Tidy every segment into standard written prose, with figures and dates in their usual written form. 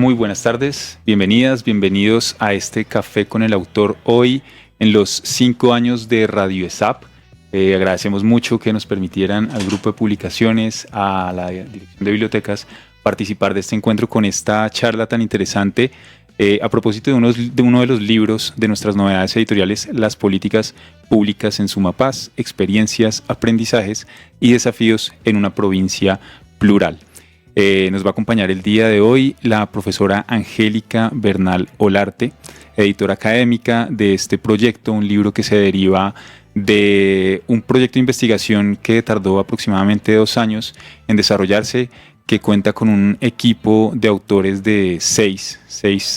Muy buenas tardes, bienvenidas, bienvenidos a este café con el autor hoy en los 5 años de Radio ESAP. Agradecemos mucho que nos permitieran al grupo de publicaciones, a la Dirección de Bibliotecas, participar de este encuentro con esta charla tan interesante a propósito de uno de los libros de nuestras novedades editoriales, Las políticas públicas en Sumapaz, experiencias, aprendizajes y desafíos en una provincia plural. Nos va a acompañar el día de hoy la profesora Angélica Bernal Olarte, editora académica de este proyecto, un libro que se deriva de un proyecto de investigación que tardó aproximadamente 2 años en desarrollarse, que cuenta con un equipo de autores de seis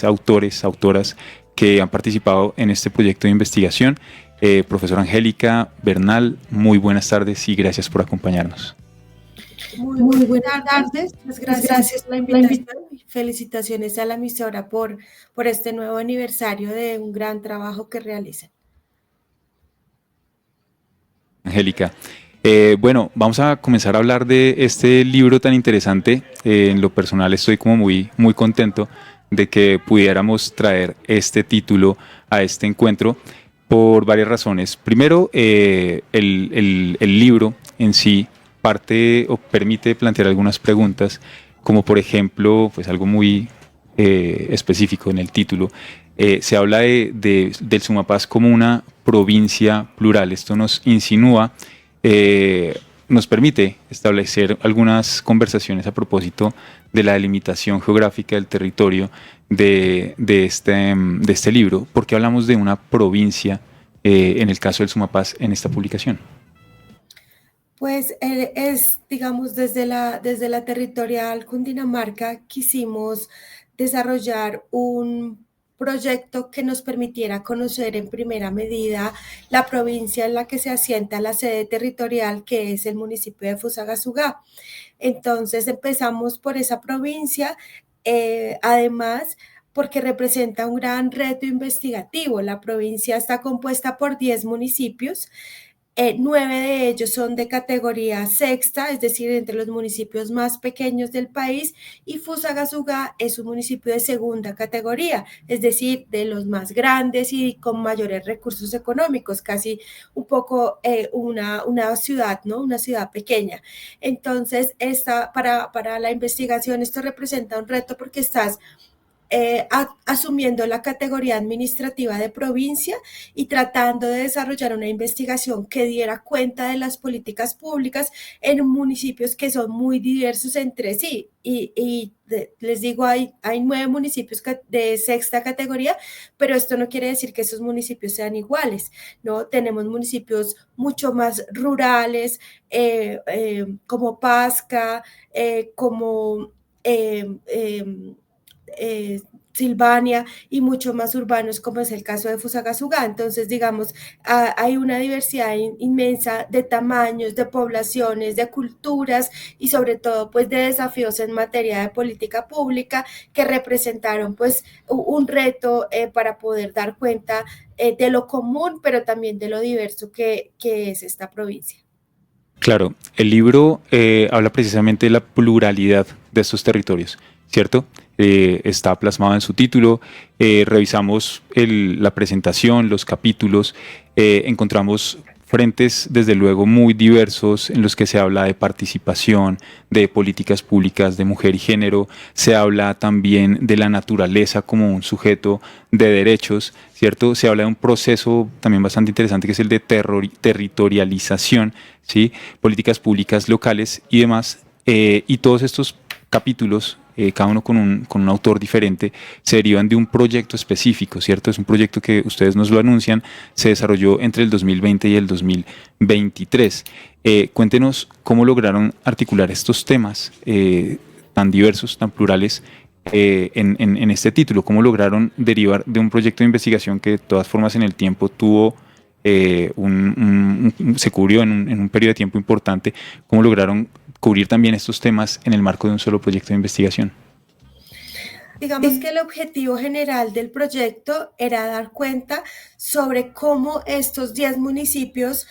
autores, autoras que han participado en este proyecto de investigación. Profesora Angélica Bernal, muy buenas tardes y gracias por acompañarnos. Muy buenas tardes, gracias por la invitación y felicitaciones a la emisora por este nuevo aniversario de un gran trabajo que realizan. Angélica, bueno, vamos a comenzar a hablar de este libro tan interesante. En lo personal estoy como muy contento de que pudiéramos traer este título a este encuentro por varias razones. Primero, el libro en sí parte o permite plantear algunas preguntas, como por ejemplo, pues algo muy específico en el título. Se habla del Sumapaz como una provincia plural. Esto nos insinúa, nos permite establecer algunas conversaciones a propósito de la delimitación geográfica del territorio de este libro. ¿Por qué hablamos de una provincia en el caso del Sumapaz en esta publicación? Pues es, digamos, desde la territorial Cundinamarca quisimos desarrollar un proyecto que nos permitiera conocer en primera medida la provincia en la que se asienta la sede territorial, que es el municipio de Fusagasugá. Entonces empezamos por esa provincia, además porque representa un gran reto investigativo. La provincia está compuesta por 10 municipios. 9 de ellos son de categoría sexta, es decir, entre los municipios más pequeños del país, y Fusagasugá es un municipio de segunda categoría, es decir, de los más grandes y con mayores recursos económicos, casi un poco una ciudad, ¿no? Una ciudad pequeña. Entonces, para la investigación esto representa un reto porque estás asumiendo la categoría administrativa de provincia y tratando de desarrollar una investigación que diera cuenta de las políticas públicas en municipios que son muy diversos entre sí. Les digo, hay 9 municipios de sexta categoría, pero esto no quiere decir que esos municipios sean iguales, ¿no? Tenemos municipios mucho más rurales, como Pasca, como Silvania, y mucho más urbanos, como es el caso de Fusagasugá. Entonces, digamos, hay una diversidad inmensa de tamaños, de poblaciones, de culturas y sobre todo, pues, de desafíos en materia de política pública que representaron, pues, un reto para poder dar cuenta de lo común, pero también de lo diverso que es esta provincia. Claro, el libro habla precisamente de la pluralidad de estos territorios, ¿cierto? Está plasmado en su título. Revisamos la presentación, los capítulos, encontramos frentes desde luego muy diversos en los que se habla de participación, de políticas públicas de mujer y género, se habla también de la naturaleza como un sujeto de derechos, ¿cierto? Se habla de un proceso también bastante interesante que es el de territorialización, ¿sí? Políticas públicas locales y demás, y todos estos capítulos, cada uno con un autor diferente, se derivan de un proyecto específico, ¿cierto? Es un proyecto que ustedes nos lo anuncian, se desarrolló entre el 2020 y el 2023. Cuéntenos cómo lograron articular estos temas tan diversos, tan plurales, en este título, cómo lograron derivar de un proyecto de investigación que de todas formas en el tiempo tuvo se cubrió en un periodo de tiempo importante, cómo lograron cubrir también estos temas en el marco de un solo proyecto de investigación. Digamos que el objetivo general del proyecto era dar cuenta sobre cómo estos 10 municipios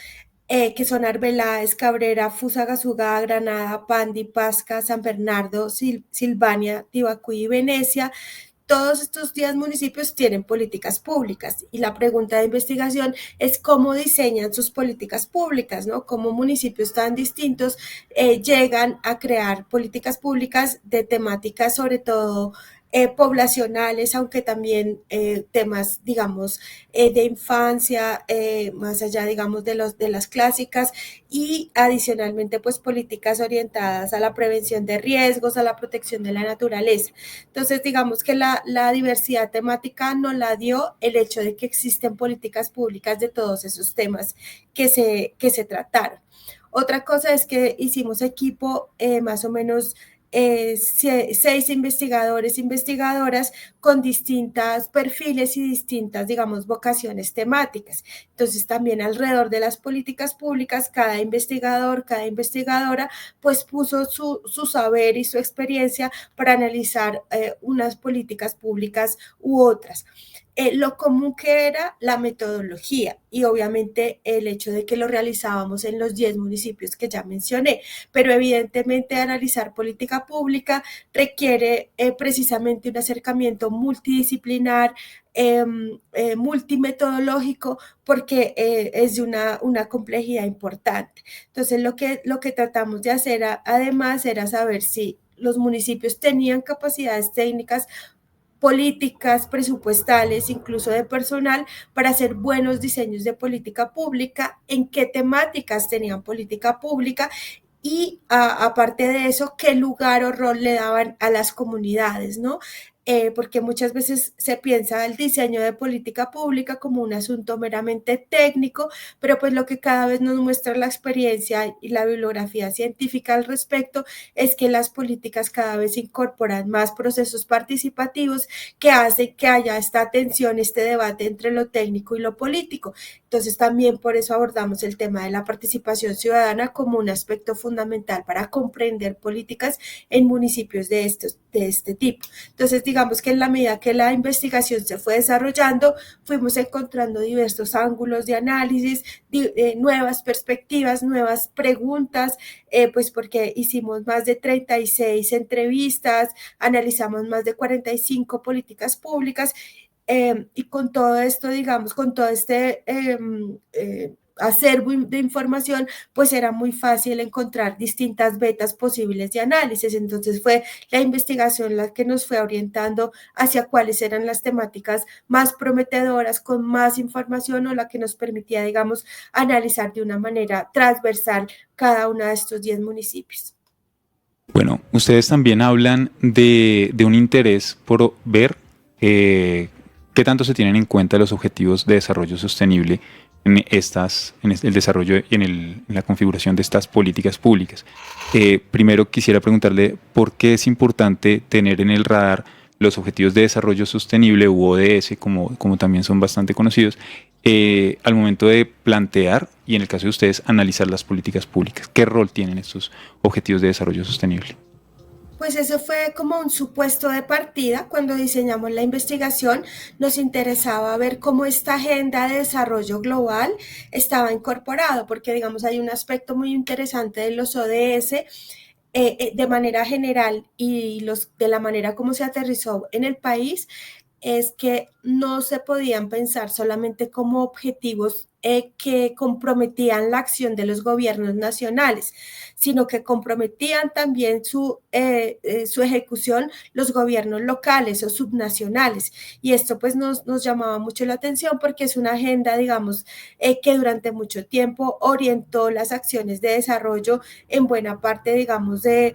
que son Arbeláez, Cabrera, Fusagasugá, Granada, Pandi, Pasca, San Bernardo, Silvania, Tibacuí y Venecia. Todos estos 10 municipios tienen políticas públicas y la pregunta de investigación es cómo diseñan sus políticas públicas, ¿no? Cómo municipios tan distintos llegan a crear políticas públicas de temáticas sobre todo poblacionales, aunque también temas, digamos, de infancia, más allá, digamos, de las clásicas, y adicionalmente, pues, políticas orientadas a la prevención de riesgos, a la protección de la naturaleza. Entonces, digamos que la diversidad temática nos la dio el hecho de que existen políticas públicas de todos esos temas que se trataron. Otra cosa es que hicimos equipo más o menos 6 investigadores, investigadoras con distintos perfiles y distintas, digamos, vocaciones temáticas. Entonces, también alrededor de las políticas públicas, cada investigador, cada investigadora, pues puso su saber y su experiencia para analizar unas políticas públicas u otras. Lo común que era la metodología y obviamente el hecho de que lo realizábamos en los 10 municipios que ya mencioné, pero evidentemente analizar política pública requiere precisamente un acercamiento multidisciplinar, multimetodológico, porque es de una complejidad importante. Entonces, lo que tratamos de hacer además era saber si los municipios tenían capacidades técnicas, políticas, presupuestales, incluso de personal, para hacer buenos diseños de política pública, en qué temáticas tenían política pública y aparte de eso, qué lugar o rol le daban a las comunidades, ¿no? Porque muchas veces se piensa el diseño de política pública como un asunto meramente técnico, pero pues lo que cada vez nos muestra la experiencia y la bibliografía científica al respecto es que las políticas cada vez incorporan más procesos participativos que hacen que haya esta tensión, este debate entre lo técnico y lo político. Entonces también por eso abordamos el tema de la participación ciudadana como un aspecto fundamental para comprender políticas en municipios de este tipo. Entonces digamos que en la medida que la investigación se fue desarrollando, fuimos encontrando diversos ángulos de análisis, nuevas perspectivas, nuevas preguntas, pues porque hicimos más de 36 entrevistas, analizamos más de 45 políticas públicas y con todo esto, digamos, con todo este acervo de información, pues era muy fácil encontrar distintas vetas posibles de análisis. Entonces fue la investigación la que nos fue orientando hacia cuáles eran las temáticas más prometedoras, con más información o la que nos permitía, digamos, analizar de una manera transversal cada uno de estos 10 municipios. Bueno, ustedes también hablan de un interés por ver qué tanto se tienen en cuenta los objetivos de desarrollo sostenible en el desarrollo y en la configuración de estas políticas públicas. Primero quisiera preguntarle por qué es importante tener en el radar los objetivos de desarrollo sostenible u ODS, como también son bastante conocidos, al momento de plantear y en el caso de ustedes analizar las políticas públicas. ¿Qué rol tienen estos objetivos de desarrollo sostenible? Pues eso fue como un supuesto de partida. Cuando diseñamos la investigación, nos interesaba ver cómo esta agenda de desarrollo global estaba incorporado, porque digamos hay un aspecto muy interesante de los ODS de manera general y de la manera como se aterrizó en el país, es que no se podían pensar solamente como objetivos que comprometían la acción de los gobiernos nacionales, sino que comprometían también su ejecución los gobiernos locales o subnacionales. Y esto pues nos llamaba mucho la atención porque es una agenda, digamos, que durante mucho tiempo orientó las acciones de desarrollo en buena parte, digamos, de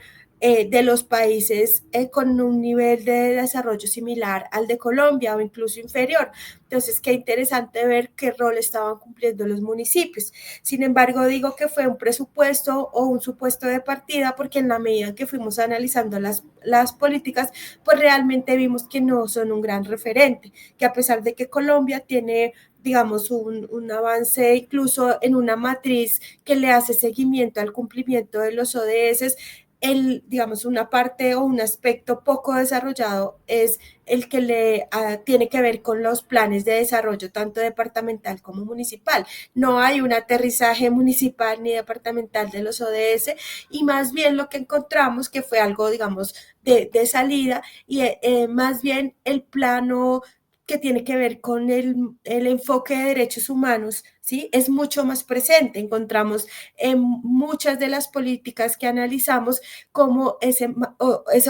los países con un nivel de desarrollo similar al de Colombia o incluso inferior. Entonces, qué interesante ver qué rol estaban cumpliendo los municipios. Sin embargo, digo que fue un presupuesto o un supuesto de partida porque en la medida en que fuimos analizando las políticas, pues realmente vimos que no son un gran referente, que a pesar de que Colombia tiene digamos, un avance incluso en una matriz que le hace seguimiento al cumplimiento de los ODS, digamos, una parte o un aspecto poco desarrollado es el que tiene que ver con los planes de desarrollo, tanto departamental como municipal. No hay un aterrizaje municipal ni departamental de los ODS, y más bien lo que encontramos que fue algo, digamos, de salida, y más bien el plano que tiene que ver con el enfoque de derechos humanos, ¿sí? Es mucho más presente. Encontramos en muchas de las políticas que analizamos como ese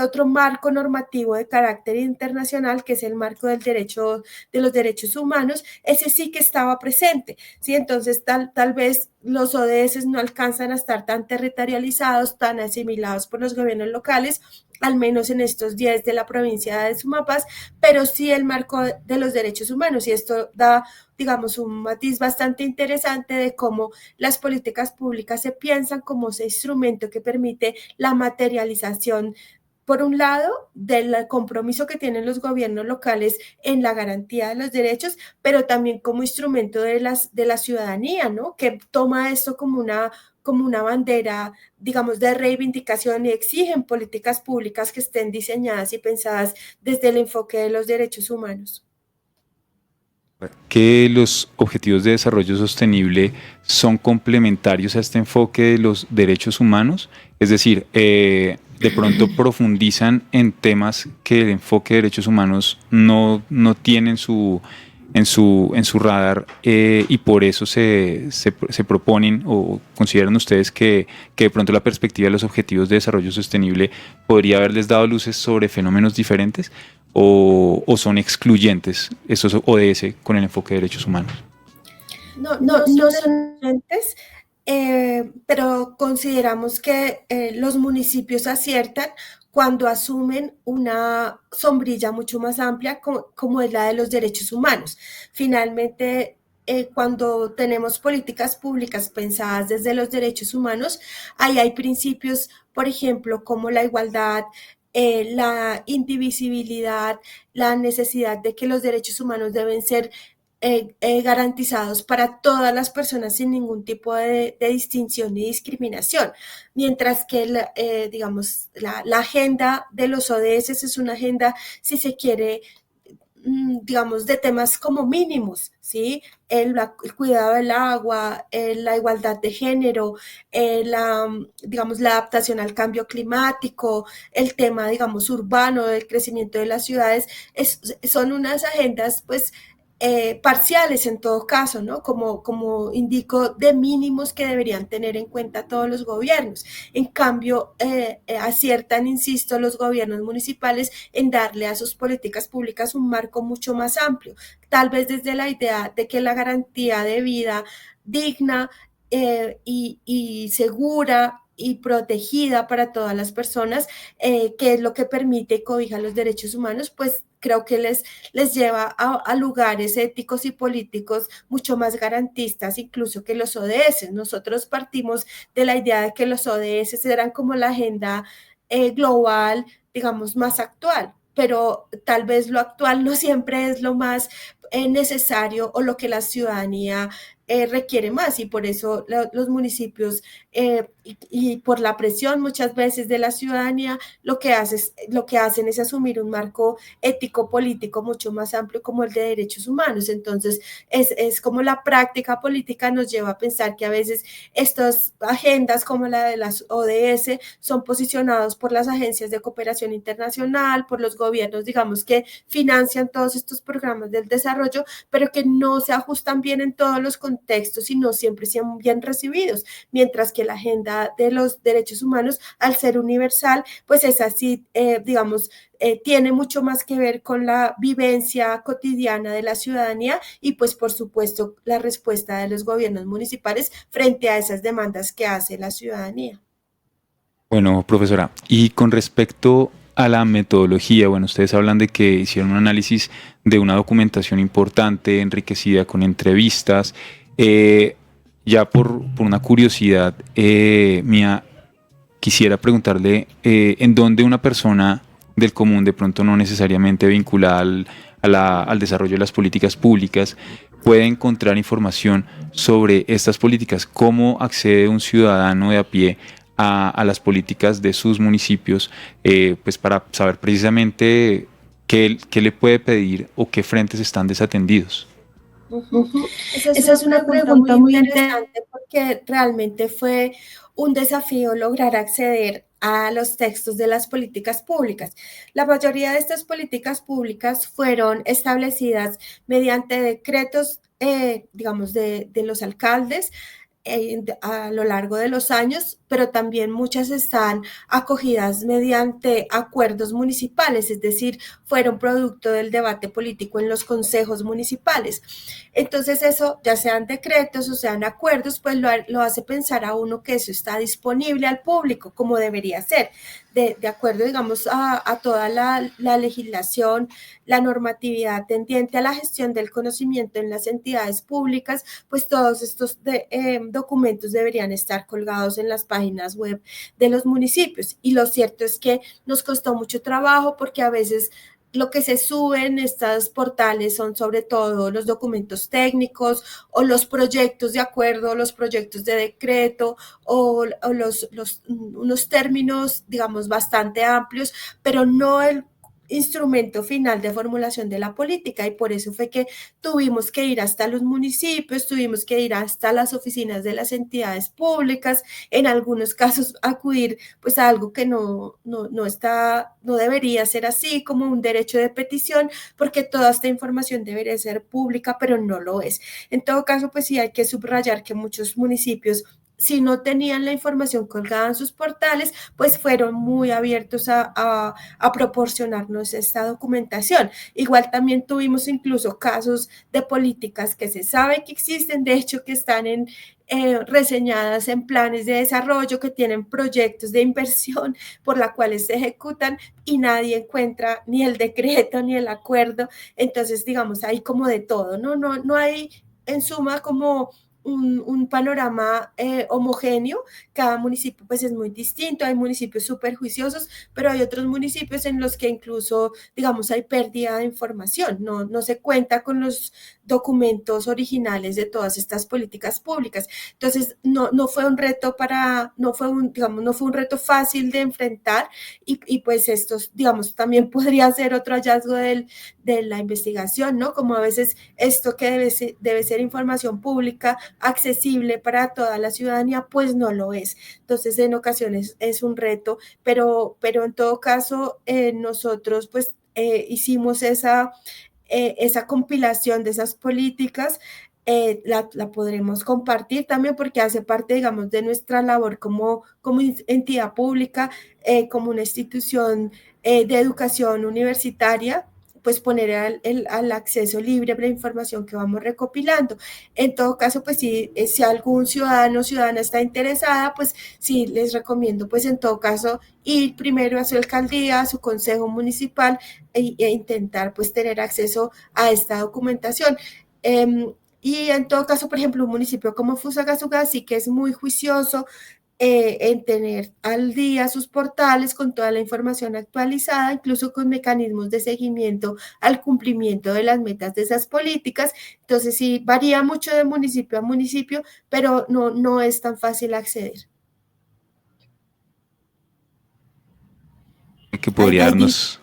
otro marco normativo de carácter internacional, que es el marco de los derechos humanos, ese sí que estaba presente, ¿sí? Entonces, tal vez los ODS no alcanzan a estar tan territorializados, tan asimilados por los gobiernos locales, al menos en estos 10 de la provincia de Sumapaz, pero sí el marco de los derechos humanos, y esto da, digamos, un matiz bastante interesante de cómo las políticas públicas se piensan como ese instrumento que permite la materialización, por un lado, del compromiso que tienen los gobiernos locales en la garantía de los derechos, pero también como instrumento de la ciudadanía, ¿no? Que toma esto como una bandera, digamos, de reivindicación, y exigen políticas públicas que estén diseñadas y pensadas desde el enfoque de los derechos humanos. Que los objetivos de desarrollo sostenible son complementarios a este enfoque de los derechos humanos, es decir, de pronto profundizan en temas que el enfoque de derechos humanos no tiene en su radar, y por eso se proponen o consideran ustedes que de pronto la perspectiva de los objetivos de desarrollo sostenible podría haberles dado luces sobre fenómenos diferentes, o son excluyentes esos ODS con el enfoque de derechos humanos. No son excluyentes, pero consideramos que los municipios aciertan cuando asumen una sombrilla mucho más amplia como es la de los derechos humanos. Finalmente, cuando tenemos políticas públicas pensadas desde los derechos humanos, ahí hay principios, por ejemplo, como la igualdad, la indivisibilidad, la necesidad de que los derechos humanos deben ser garantizados para todas las personas sin ningún tipo de distinción ni discriminación, mientras que digamos, la agenda de los ODS es una agenda, si se quiere, digamos, de temas como mínimos, ¿sí? El cuidado del agua, la igualdad de género, digamos, la adaptación al cambio climático, el tema, digamos, urbano, del crecimiento de las ciudades, son unas agendas, pues, parciales en todo caso, ¿no? Como indico, de mínimos que deberían tener en cuenta todos los gobiernos. En cambio, aciertan, insisto, los gobiernos municipales en darle a sus políticas públicas un marco mucho más amplio, tal vez desde la idea de que la garantía de vida digna, y segura y protegida para todas las personas, que es lo que permite y cobija los derechos humanos, pues creo que les lleva a lugares éticos y políticos mucho más garantistas incluso que los ODS. Nosotros partimos de la idea de que los ODS eran como la agenda global, digamos, más actual, pero tal vez lo actual no siempre es lo más necesario o lo que la ciudadanía requiere más, y por eso los municipios, y por la presión muchas veces de la ciudadanía, lo que hacen es asumir un marco ético político mucho más amplio como el de derechos humanos. Entonces es como la práctica política nos lleva a pensar que a veces estas agendas como la de las ODS son posicionados por las agencias de cooperación internacional, por los gobiernos, digamos, que financian todos estos programas del desarrollo, pero que no se ajustan bien en todos los contextos y no siempre sean bien recibidos, mientras que la agenda de los derechos humanos, al ser universal, pues es así, digamos, tiene mucho más que ver con la vivencia cotidiana de la ciudadanía y pues por supuesto la respuesta de los gobiernos municipales frente a esas demandas que hace la ciudadanía. Bueno, profesora, y con respecto a la metodología, bueno, ustedes hablan de que hicieron un análisis de una documentación importante, enriquecida con entrevistas. Ya por una curiosidad mía, quisiera preguntarle en dónde una persona del común, de pronto no necesariamente vinculada al desarrollo de las políticas públicas, puede encontrar información sobre estas políticas. ¿Cómo accede un ciudadano de a pie a las políticas de sus municipios, pues para saber precisamente qué le puede pedir o qué frentes están desatendidos. Ujú. Esa es Esa una es una pregunta muy pregunta muy interesante. interesante porque realmente fue un desafío lograr acceder a los textos de las políticas públicas. La mayoría de estas políticas públicas fueron establecidas mediante decretos, digamos, de los alcaldes a lo largo de los años, pero también muchas están acogidas mediante acuerdos municipales, es decir, fueron producto del debate político en los consejos municipales. Entonces eso, ya sean decretos o sean acuerdos, pues lo hace pensar a uno que eso está disponible al público como debería ser, de acuerdo, digamos, a toda la legislación, la normatividad tendiente a la gestión del conocimiento en las entidades públicas, pues todos estos documentos deberían estar colgados en las páginas web de los municipios. Y lo cierto es que nos costó mucho trabajo porque a veces lo que se sube en estos portales son sobre todo los documentos técnicos o los proyectos de acuerdo, los proyectos de decreto o unos términos, digamos, bastante amplios, pero no el instrumento final de formulación de la política y por eso fue que tuvimos que ir hasta los municipios, tuvimos que ir hasta las oficinas de las entidades públicas, en algunos casos acudir pues a algo que no debería ser así, como un derecho de petición, porque toda esta información debería ser pública, pero no lo es. En todo caso, pues sí hay que subrayar que muchos municipios si no tenían la información colgada en sus portales, pues fueron muy abiertos a proporcionarnos esta documentación. Igual también tuvimos incluso casos de políticas que se sabe que existen, de hecho que están reseñadas en planes de desarrollo, que tienen proyectos de inversión por la cuales se ejecutan y nadie encuentra ni el decreto ni el acuerdo. Entonces, digamos, hay como de todo, no hay en suma como un panorama homogéneo. Cada municipio pues es muy distinto, hay municipios súper juiciosos, pero hay otros municipios en los que incluso, digamos, hay pérdida de información, no se cuenta con los documentos originales de todas estas políticas públicas. Entonces, no fue un reto no fue un reto fácil de enfrentar y pues estos, digamos, también podría ser otro hallazgo de la investigación, ¿no? Como a veces esto que debe ser información pública, accesible para toda la ciudadanía, pues no lo es. Entonces, en ocasiones es un reto, pero en todo caso, nosotros pues hicimos esa compilación de esas políticas, la podremos compartir también porque hace parte, digamos, de nuestra labor como entidad pública, como una institución de educación universitaria, pues poner al acceso libre a la información que vamos recopilando. En todo caso, pues si algún ciudadano o ciudadana está interesada, pues sí les recomiendo, pues en todo caso, ir primero a su alcaldía, a su consejo municipal intentar pues tener acceso a esta documentación. Y en todo caso, por ejemplo, un municipio como Fusagasugá sí que es muy juicioso en tener al día sus portales con toda la información actualizada, incluso con mecanismos de seguimiento al cumplimiento de las metas de esas políticas. Entonces sí, varía mucho de municipio a municipio, pero no es tan fácil acceder. Que podría darnos...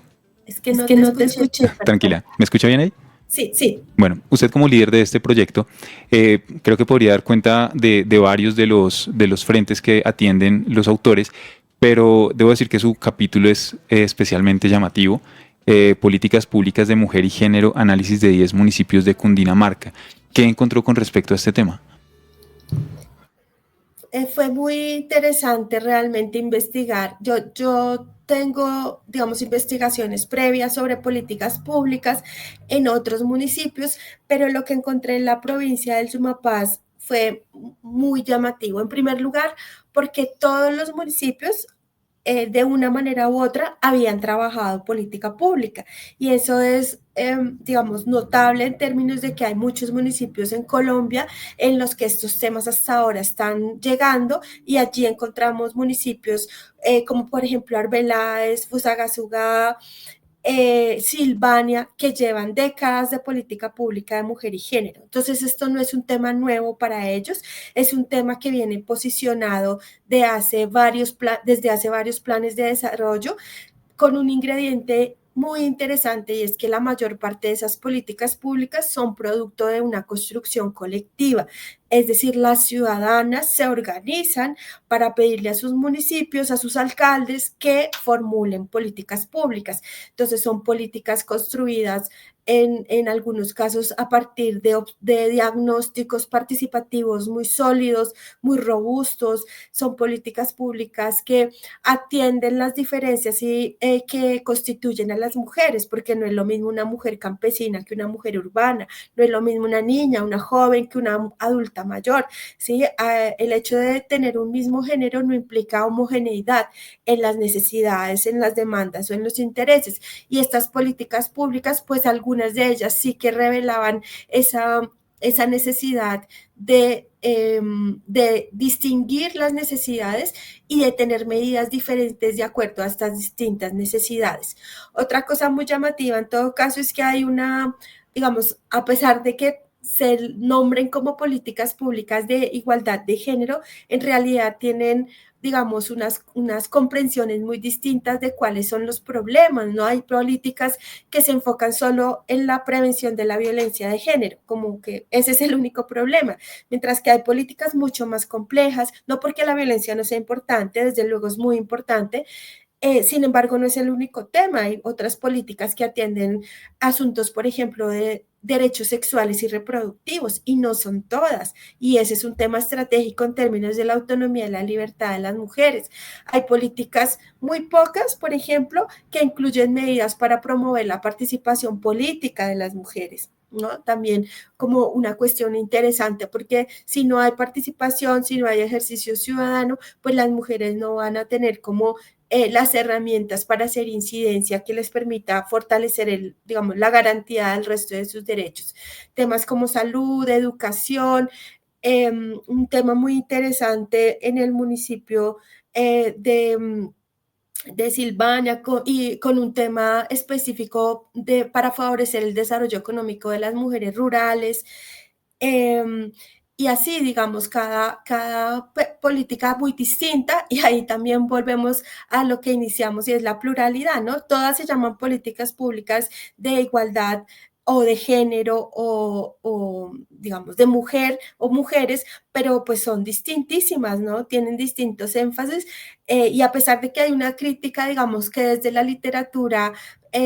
Es que no te escuché. Tranquila, ¿me escucha bien ahí? Sí. Bueno, usted como líder de este proyecto, creo que podría dar cuenta de varios de los frentes que atienden los autores, pero debo decir que su capítulo es especialmente llamativo. Políticas públicas de mujer y género, análisis de 10 municipios de Cundinamarca. ¿Qué encontró con respecto a este tema? Fue muy interesante realmente investigar. Yo tengo, digamos, investigaciones previas sobre políticas públicas en otros municipios, pero lo que encontré en la provincia del Sumapaz fue muy llamativo. En primer lugar, porque todos los municipios de una manera u otra habían trabajado política pública y eso es, digamos, notable en términos de que hay muchos municipios en Colombia en los que estos temas hasta ahora están llegando y allí encontramos municipios como por ejemplo Arbeláez, Fusagasugá, Silvania, que llevan décadas de política pública de mujer y género. Entonces, esto no es un tema nuevo para ellos, es un tema que viene posicionado desde hace varios planes de desarrollo, con un ingrediente muy interesante, y es que la mayor parte de esas políticas públicas son producto de una construcción colectiva. Es decir, las ciudadanas se organizan para pedirle a sus municipios, a sus alcaldes, que formulen políticas públicas. Entonces, son políticas construidas en algunos casos a partir de diagnósticos participativos muy sólidos, muy robustos. Son políticas públicas que atienden las diferencias que constituyen a las mujeres, porque no es lo mismo una mujer campesina que una mujer urbana, no es lo mismo una niña, una joven que una adulta mayor, ¿sí? El hecho de tener un mismo género no implica homogeneidad en las necesidades, en las demandas o en los intereses, y estas políticas públicas, pues algunas de ellas sí que revelaban esa necesidad de distinguir las necesidades y de tener medidas diferentes de acuerdo a estas distintas necesidades. Otra cosa muy llamativa en todo caso es que hay digamos, a pesar de que se nombren como políticas públicas de igualdad de género, en realidad tienen, digamos, unas comprensiones muy distintas de cuáles son los problemas, ¿no? Hay políticas que se enfocan solo en la prevención de la violencia de género, como que ese es el único problema, mientras que hay políticas mucho más complejas, no porque la violencia no sea importante, desde luego es muy importante. Sin embargo, no es el único tema. Hay otras políticas que atienden asuntos, por ejemplo, de derechos sexuales y reproductivos, y no son todas. Y ese es un tema estratégico en términos de la autonomía y la libertad de las mujeres. Hay políticas muy pocas, por ejemplo, que incluyen medidas para promover la participación política de las mujeres, ¿no? También como una cuestión interesante, porque si no hay participación, si no hay ejercicio ciudadano, pues las mujeres no van a tener como las herramientas para hacer incidencia que les permita fortalecer digamos, la garantía del resto de sus derechos. Temas como salud, educación, un tema muy interesante en el municipio de Silvania, y con un tema específico para favorecer el desarrollo económico de las mujeres rurales. Y así, digamos, cada política muy distinta, y ahí también volvemos a lo que iniciamos, y es la pluralidad, ¿no? Todas se llaman políticas públicas de igualdad o de género o digamos, de mujer o mujeres, pero pues son distintísimas, ¿no? Tienen distintos énfasis, y a pesar de que hay una crítica, digamos, que desde la literatura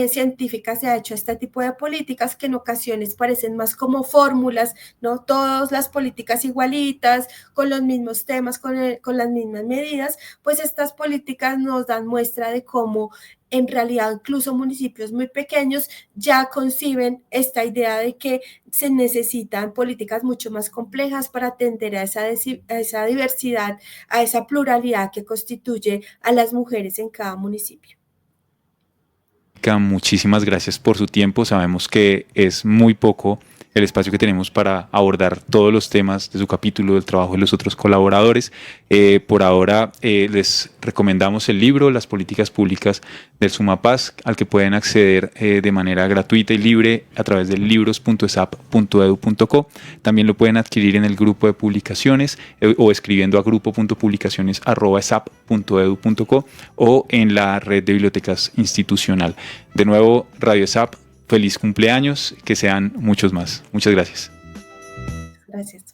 científica se ha hecho este tipo de políticas que en ocasiones parecen más como fórmulas, ¿no? Todas las políticas igualitas, con los mismos temas, con las mismas medidas, pues estas políticas nos dan muestra de cómo en realidad incluso municipios muy pequeños ya conciben esta idea de que se necesitan políticas mucho más complejas para atender a esa diversidad, a esa pluralidad que constituye a las mujeres en cada municipio. Muchísimas gracias por su tiempo. Sabemos que es muy poco el espacio que tenemos para abordar todos los temas de su capítulo, del trabajo de los otros colaboradores. Por ahora les recomendamos el libro Las políticas públicas del Sumapaz, al que pueden acceder de manera gratuita y libre a través de libros.esap.edu.co. También lo pueden adquirir en el grupo de publicaciones o escribiendo a grupo.publicaciones@esap.edu.co o en la red de bibliotecas institucional. De nuevo, Radio ESAP, feliz cumpleaños, que sean muchos más. Muchas gracias. Gracias.